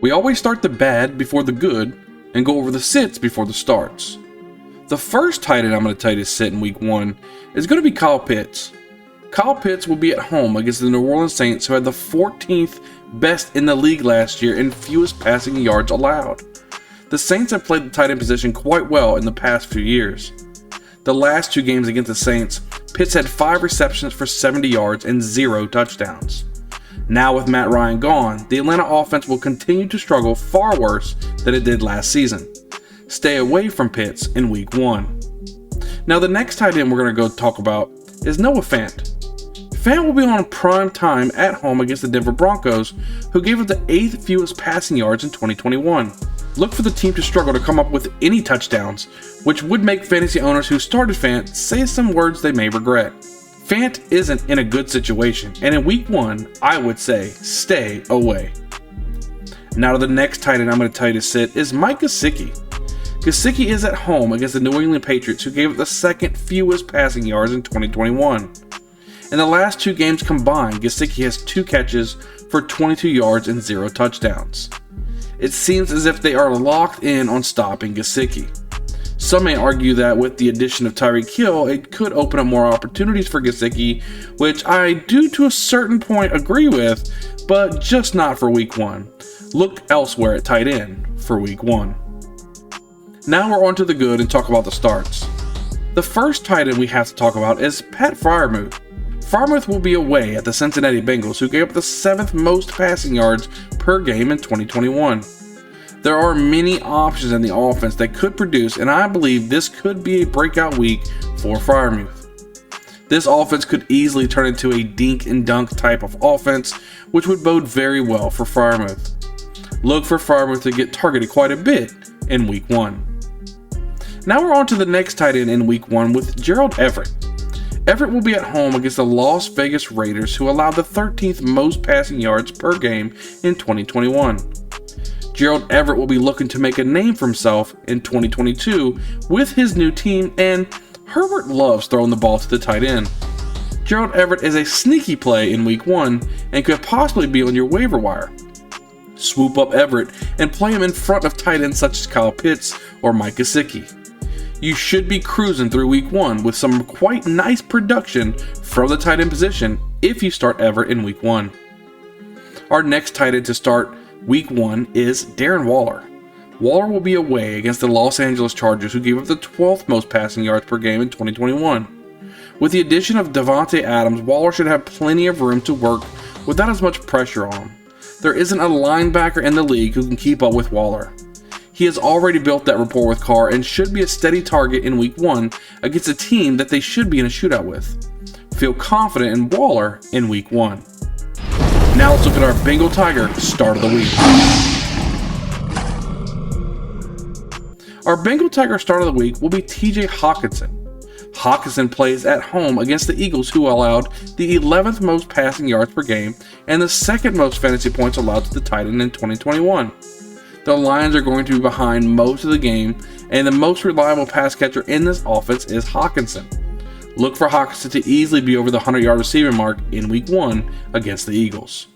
We always start the bad before the good and go over the sits before the starts. The first tight end I'm going to tell you to sit in week 1 is going to be Kyle Pitts. Kyle Pitts will be at home against the New Orleans Saints, who had the 14th best in the league last year and fewest passing yards allowed. The Saints have played the tight end position quite well in the past few years. The last 2 games against the Saints, Pitts had 5 receptions for 70 yards and 0 touchdowns. Now with Matt Ryan gone, the Atlanta offense will continue to struggle far worse than it did last season. Stay away from Pitts in week 1. Now the next tight end we're going to go talk about is Noah Fant. Fant will be on prime time at home against the Denver Broncos, who gave up the 8th fewest passing yards in 2021. Look for the team to struggle to come up with any touchdowns, which would make fantasy owners who started Fant say some words they may regret. Fant isn't in a good situation, and in week 1, I would say stay away. Now to the next tight end I'm going to tell you to sit is Mike Gesicki. Gesicki is at home against the New England Patriots, who gave up the 2nd fewest passing yards in 2021. In the last 2 games combined, Gesicki has 2 catches for 22 yards and 0 touchdowns. It seems as if they are locked in on stopping Gesicki. Some may argue that with the addition of Tyreek Hill, it could open up more opportunities for Gesicki, which I do to a certain point agree with, but just not for week 1. Look elsewhere at tight end for week 1. Now we're on to the good and talk about the starts. The first tight end we have to talk about is Pat Freiermuth. Freiermuth will be away at the Cincinnati Bengals, who gave up the 7th most passing yards per game in 2021. There are many options in the offense that could produce, and I believe this could be a breakout week for Freiermuth. This offense could easily turn into a dink and dunk type of offense, which would bode very well for Freiermuth. Look for Freiermuth to get targeted quite a bit in week 1. Now we're on to the next tight end in week 1 with Gerald Everett. Everett will be at home against the Las Vegas Raiders, who allowed the 13th most passing yards per game in 2021. Gerald Everett will be looking to make a name for himself in 2022 with his new team, and Herbert loves throwing the ball to the tight end. Gerald Everett is a sneaky play in week 1 and could possibly be on your waiver wire. Swoop up Everett and play him in front of tight ends such as Kyle Pitts or Mike Gesicki. You should be cruising through week 1 with some quite nice production from the tight end position if you start Everett in week 1. Our next tight end to start week 1 is Darren Waller. Waller will be away against the Los Angeles Chargers, who gave up the 12th most passing yards per game in 2021. With the addition of Davante Adams, Waller should have plenty of room to work without as much pressure on him. There isn't a linebacker in the league who can keep up with Waller. He has already built that rapport with Carr and should be a steady target in week 1 against a team that they should be in a shootout with. Feel confident in Waller in week 1. Now let's look at our Bengal Tiger Start of the Week. Our Bengal Tiger Start of the Week will be TJ Hockenson. Hockenson plays at home against the Eagles, who allowed the 11th most passing yards per game and the 2nd most fantasy points allowed to the tight end in 2021. The Lions are going to be behind most of the game, and the most reliable pass catcher in this offense is Hockenson. Look for Hockenson to easily be over the 100-yard receiving mark in week 1 against the Eagles.